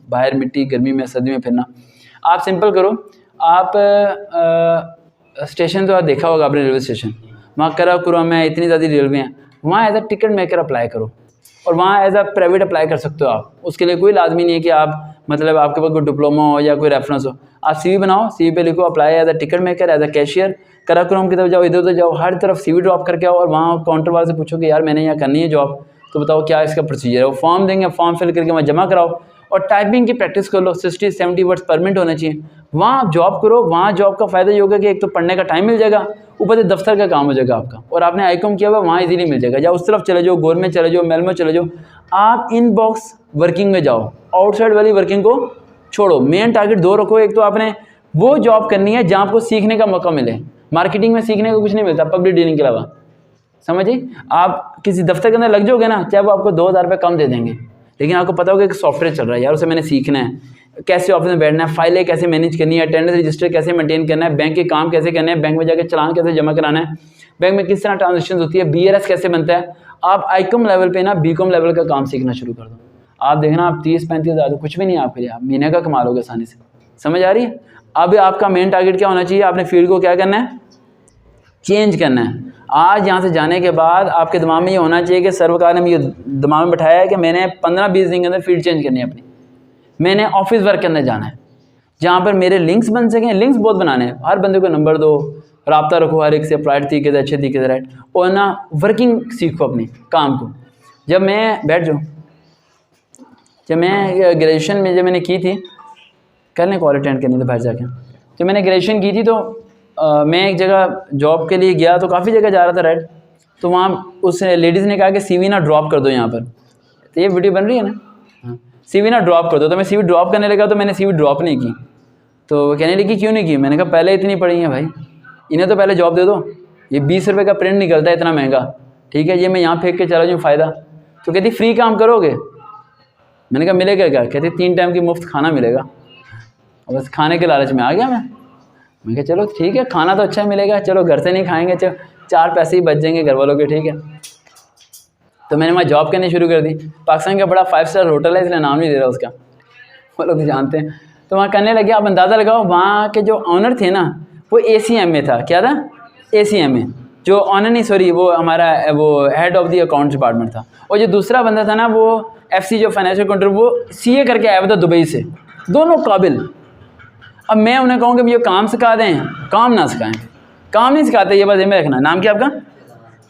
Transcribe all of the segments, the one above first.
बाहर मिट्टी गर्मी में सर्दी में फिरना। आप सिंपल करो, आप स्टेशन तो आप देखा होगा आपने, रेलवे स्टेशन, वहाँ कराकुरम है, इतनी ज़्यादा रेलवे हैं, वहाँ as a ticket maker apply करो और वहाँ एज अ प्राइवेट अप्लाई कर सकते हो आप। उसके लिए कोई लाजमी नहीं है कि आप मतलब आपके पास कोई डिप्लोमा हो या कोई रेफरेंस हो। आप CV बनाओ, CV पे लिखो apply as a ticket maker, as a cashier, Karakoram की तरफ जाओ, इधर उधर जाओ, हर तरफ CV ड्रॉप करके आओ और वहाँ काउंटर वाले से पूछो कि यार मैंने यहाँ करनी है जॉब, तो बताओ क्या इसका प्रोसीजर है। वो फॉर्म देंगे, फॉर्म फिल करके वहाँ जमा कराओ और टाइपिंग की प्रैक्टिस कर लो। 60-70 वर्ड्स पर मिनट होने चाहिए। वहाँ आप जॉब करो, वहाँ जॉब का फ़ायदा ये होगा कि एक तो पढ़ने का टाइम मिल जाएगा, ऊपर से दफ्तर का काम हो जाएगा आपका, और आपने आईकॉम किया हुआ वहाँ इजीली मिल जाएगा। या उस तरफ चले जाओ, गोर में चले जाओ, मेल में चले जाओ, आप इनबॉक्स वर्किंग में जाओ, आउटसाइड वाली वर्किंग को छोड़ो। मेन टारगेट 2 रखो, एक तो आपने वो जॉब करनी है जहाँ आपको सीखने का मौका मिले। मार्केटिंग में सीखने को कुछ नहीं मिलता पब्लिक डीलिंग के अलावा, समझिए। आप किसी दफ्तर के अंदर लग जाओगे ना, चाहे वो आपको 2000 रुपये कम दे देंगे, लेकिन आपको पता होगा कि सॉफ्टवेयर चल रहा है यार, उसे मैंने सीखना है, कैसे ऑफिस में बैठना है, फाइलें कैसे मैनेज करनी है, अटेंडेंस रजिस्टर कैसे मेंटेन करना है, बैंक के काम कैसे करने हैं, बैंक में जाकर चालान कैसे जमा कराना है, बैंक में किस तरह ट्रांजेक्शन होती है, BRS कैसे बनता है। आप आईकॉम लेवल पे ना BCom लेवल का काम सीखना शुरू कर दो। आप देखना, आप 30-35 हज़ार तो कुछ भी नहीं आपके लिए, आप महीने का कमा लोगे आसानी से। समझ आ रही है? अब आपका मेन टारगेट क्या होना चाहिए, आपने फील्ड को क्या करना है, चेंज करना है। आज यहाँ से जाने के बाद आपके दिमाग में ये होना चाहिए कि सर्वकार ने मुझे दिमाग में बैठाया है कि मैंने 15-20 दिन के अंदर फील्ड चेंज करनी है अपनी, मैंने ऑफिस वर्क के अंदर जाना है जहाँ पर मेरे लिंक्स बन सकें। लिंक्स बहुत बनाने हैं, हर बंदे को नंबर दो, रब्ता रखो हर एक से, प्राइवेट तरीके से, अच्छे तरीके से, राइट, और ना वर्किंग सीखो अपनी काम को। जब मैं ग्रेजुएशन में जब मैंने की थी, कल ने कॉल अटेंड करनी थी बाहर जाके, जब मैंने ग्रेजुएशन की थी तो मैं एक जगह जॉब के लिए गया, तो काफ़ी जगह जा रहा था, राइट, तो वहाँ उस लेडीज़ ने कहा कि CV ना ड्रॉप कर दो यहाँ पर, तो ये वीडियो बन रही है ना, हाँ, CV ना ड्रॉप कर दो। तो मैं CV ड्रॉप करने लगा, तो मैंने CV ड्रॉप नहीं की। तो कहने लगी क्यों नहीं की? मैंने कहा पहले इतनी पड़ी है भाई, इन्हें तो पहले जॉब दे दो, ये 20 रुपये का प्रिंट निकलता है इतना महंगा, ठीक है, ये मैं यहाँ फेंक के चला जाऊँ फ़ायदा। तो कहती फ्री काम करोगे? मैंने कहा मिलेगा क्या? कहती 3 टाइम की मुफ्त खाना मिलेगा। और बस खाने के लालच में आ गया मैं कहा चलो ठीक है, खाना तो अच्छा मिलेगा, चलो घर से नहीं खाएंगे, चलो 4 पैसे ही बच जाएंगे घर वालों के, ठीक है। तो मैंने वहाँ जॉब करनी शुरू कर दी। पाकिस्तान का बड़ा 5 स्टार होटल है, इसलिए नाम नहीं दे रहा उसका, वो लोग जानते हैं। तो वहाँ करने लगे। आप अंदाज़ा लगाओ, वहाँ के जो ऑनर थे ना, वो ACM में था। क्या था? ACM में। जो ऑनर नहीं, सॉरी, वो हमारा वो head of the accounts department था। और जो दूसरा बंदा था ना, वो FC जो फाइनेंशियल कंट्रोल, वो CA करके आया हुआ था दुबई से। दोनों काबिल। अब मैं उन्हें कहूँ कि भैया काम सिखा दें, काम ना सिखाएं, काम नहीं सिखाते, ये बात में रखना। नाम क्या आपका?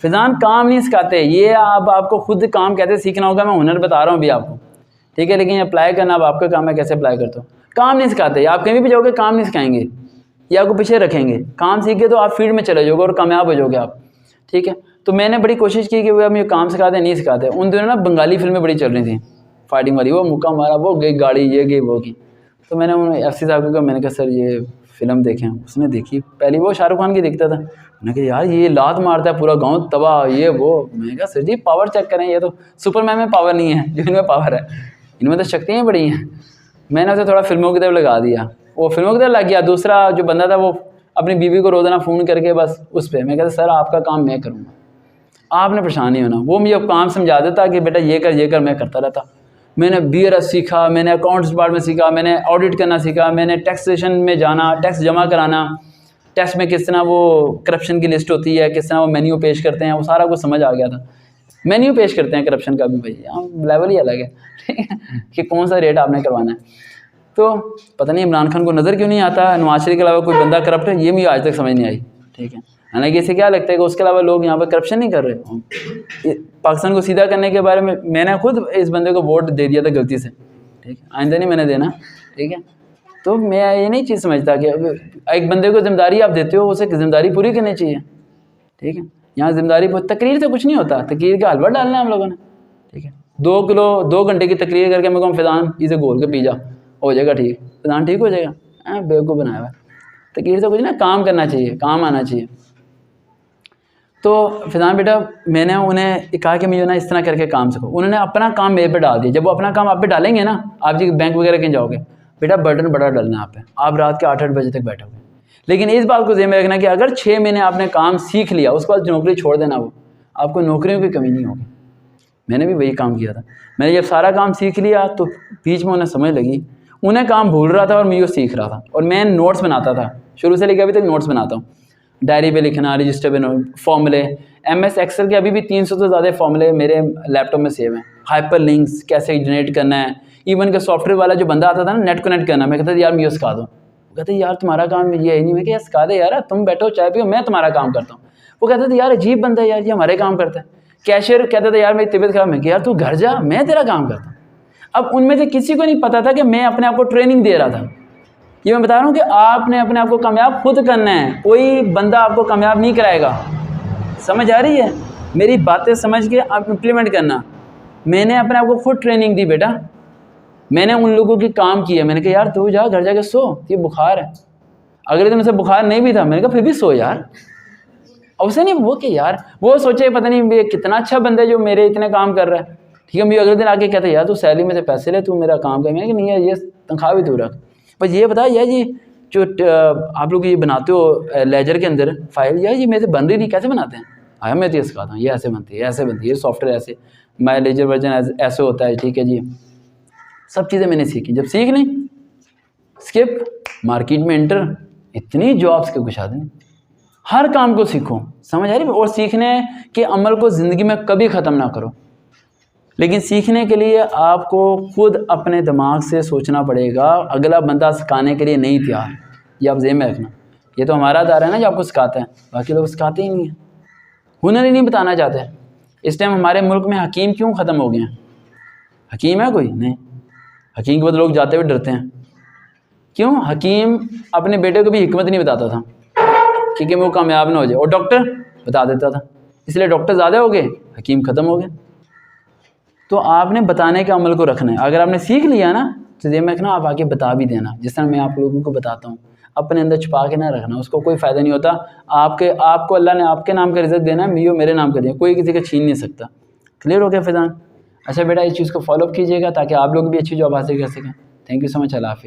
फैज़ान। काम नहीं सिखाते, ये आपको खुद काम कैसे सीखना होगा, मैं हुनर बता रहा हूँ भी आपको, ठीक है, लेकिन अप्लाई करना अब आपका काम है, कैसे अप्लाई करते हो। काम नहीं सिखाते, आप कहीं भी जाओगे काम नहीं सिखाएंगे, ये आपको पीछे रखेंगे। काम सीख के तो आप फील्ड में चले जाओगे और कामयाब हो जाओगे आप, ठीक है। तो मैंने बड़ी कोशिश की कि वो मुझे काम सिखाते, नहीं सिखाते। उन दिनों ना बंगाली फिल्में बड़ी चल रही थी फाइटिंग वाली, वो मुक्का मारा, वो गई गाड़ी, ये गई वो की। तो मैंने उन्हें FC साहब को कहा, मैंने कहा सर ये फ़िल्म देखें। उसने देखी, पहली वो शाहरुख खान की देखता था। मैंने कहा यार ये लात मारता है, पूरा गांव तबाह, ये वो। मैंने कहा सर जी पावर चेक करें, ये तो सुपरमैन में पावर नहीं है जो इनमें पावर है, इनमें तो शक्तियाँ बड़ी हैं। मैंने उसे थोड़ा फिल्मों की तरफ लगा दिया, वो फिल्मों की तरफ लग गया। दूसरा जो बंदा था वो अपनी बीवी को रोज़ाना फ़ोन करके बस उस पर, मैं कहता सर आपका काम मैं करूँगा, आपने परेशान नहीं होना। वो मुझे काम समझा देता कि बेटा ये कर, मैं करता रहता। मैंने BRS सीखा, मैंने अकाउंट्स डिपार्टमेंट सीखा, मैंने ऑडिट करना सीखा, मैंने टैक्सेशन में जाना, टैक्स जमा कराना, टैक्स में किस तरह वो करप्शन की लिस्ट होती है, किस तरह वो मेन्यू पेश करते हैं, वो सारा कुछ समझ आ गया था। मेन्यू पेश करते हैं करप्शन का भी, भाई यहाँ लेवल ही अलग है, ठीक है, कि कौन सा रेट आपने करवाना है। तो पता नहीं इमरान खान को नज़र क्यों नहीं आता नवाज शरीफ के अलावा कोई बंदा करप्ट है, ये मुझे आज तक समझ नहीं आई, ठीक है। हालांकि इसे क्या लगता है कि उसके अलावा लोग यहाँ पर करप्शन नहीं कर रहे। पाकिस्तान को सीधा करने के बारे में मैंने खुद इस बंदे को वोट दे दिया था गलती से, ठीक है, आइंदा नहीं मैंने देना, ठीक है। तो मैं ये नहीं चीज़ समझता कि एक बंदे को जिम्मेदारी आप देते हो, उसे जिम्मेदारी पूरी करनी चाहिए, ठीक है। यहाँ जिम्मेदारी तकरीर से कुछ नहीं होता, तकरीर का हलवा डालना है हम लोगों ने, ठीक है। 2 घंटे की तकरीर करके मेरे को फैज़ान इसे घोल के पी जा, हो जाएगा ठीक, फैज़ान ठीक हो जाएगा, बेवकूफ़ बनाया हुआ। तकरीर से कुछ ना, काम करना चाहिए, काम आना चाहिए। तो फैज़ान बेटा मैंने उन्हें कहा कि मुझे ना इस तरह करके काम सीखो। उन्होंने अपना काम मेरे पे डाल दिया। जब वो अपना काम आप पे डालेंगे ना, आप जी बैंक वगैरह कहीं जाओगे, बेटा बर्डन बड़ा डालना आप पे, आप रात के 8-8 बजे तक बैठोगे। लेकिन इस बात को ज़हन में रखना कि अगर 6 महीने आपने काम सीख लिया, उसके बाद नौकरी छोड़ देना, वो आपको नौकरियों की कमी नहीं होगी, मैंने भी वही काम किया था। मैंने जब सारा काम सीख लिया तो बीच में उन्हें समझ लगी, उन्हें काम भूल रहा था और मैं ये सीख रहा था। और मैं नोट्स बनाता था, शुरू से लेकर अभी तक नोट्स बनाता हूँ, डायरी पे लिखना, रजिस्टर पे फॉर्मूले। MS एक्सेल के अभी भी 300 से ज़्यादा फॉर्मूले मेरे लैपटॉप में सेव हैं। हाइपर लिंक्स कैसे जनरेट करना है, इवन के सॉफ्टवेयर वाला जो बंदा आता था ना नेट कनेक्ट करना, मैं कहता था यार मैं ये सिखा दूँ। वो कहते यार तुम्हारा काम ये है नहीं। मैं क्या सिखा दे यार, तुम बैठो चाय पियो, मैं तुम्हारा काम करता हूँ। वो कहते थे यार अजीब बंदा है यार, ये हमारे काम करता है। कैशियर कहता था यार मेरी तबीयत खराब है, कि यार तू घर जा, मैं तेरा काम करता हूँ। अब उनमें से किसी को नहीं पता था कि मैं अपने आप को ट्रेनिंग दे रहा था। ये मैं बता रहा हूँ कि आपने अपने आप को कामयाब खुद करना है, कोई बंदा आपको कामयाब नहीं कराएगा। समझ आ रही है? मेरी बातें समझ के आप इम्प्लीमेंट करना। मैंने अपने आप को खुद ट्रेनिंग दी बेटा। मैंने उन लोगों की काम किया, मैंने कहा यार तू जा घर जाके सो, ये बुखार है। अगले दिन उसे बुखार नहीं भी था, मैंने कहा फिर भी सो यार। और उसे नहीं वो कि यार वो सोचे पता नहीं ये कितना अच्छा बंदा है जो मेरे इतने काम कर रहा है। ठीक है, मैं अगले दिन आके कहता यार तू सैलरी में से पैसे ले, तू मेरा काम कर। मैंने कहा नहीं यार ये तनख्वाह भी तू रख। बस ये बता यार ये जो आप लोग ये बनाते हो लेजर के अंदर फाइल, यार ये मेरे से बन रही नहीं, कैसे बनाते हैं? आया मैं तो ये सिखाता हूँ, ये ऐसे बनती है, ऐसे बनती है, ये सॉफ्टवेयर ऐसे, माई लेजर वर्जन ऐसे होता है। ठीक है जी, सब चीज़ें मैंने सीखी। जब सीख ली स्किप, मार्केट में एंटर, इतनी जॉब्स के कुछ आदमी। हर काम को सीखो, समझ आ रही है? और सीखने के अमल को ज़िंदगी में कभी ख़त्म ना करो, लेकिन सीखने के लिए आपको खुद अपने दिमाग से सोचना पड़ेगा। अगला बंदा सिखाने के लिए नहीं तैयार, ये आप ज़हन में रखना। ये तो हमारा दायरा है ना जो आपको सिखाते हैं, बाकी लोग सिखाते ही नहीं हैं, हुनर ही नहीं बताना चाहते। इस टाइम हमारे मुल्क में हकीम क्यों ख़त्म हो गए हैं? हकीम है कोई नहीं, हकीम के बाद लोग जाते हुए डरते हैं। क्यों? हकीम अपने बेटे को भी हिकमत नहीं बताता था क्योंकि वो कामयाब ना हो जाए, और डॉक्टर बता देता था, इसलिए डॉक्टर ज़्यादा हो गए, हकीम ख़त्म हो गए। तो आपने बताने के अमल को रखना है। अगर आपने सीख लिया ना तो ये मैं रखना, आप आगे बता भी देना, जिस तरह मैं आप लोगों को बताता हूँ। अपने अंदर छुपा के ना रखना, उसको कोई फ़ायदा नहीं होता। आपको अल्लाह ने आपके नाम का रिज़्क देना है, मेरे नाम का दिया, कोई किसी का छीन नहीं सकता। क्लियर हो गया फैज़ान? अच्छा बेटा इस चीज़ को फॉलो अप कीजिएगा ताकि आप लोग भी अच्छी जॉब हासिल कर सकें। थैंक यू सो मच, अल्लाह हाफ़िज़।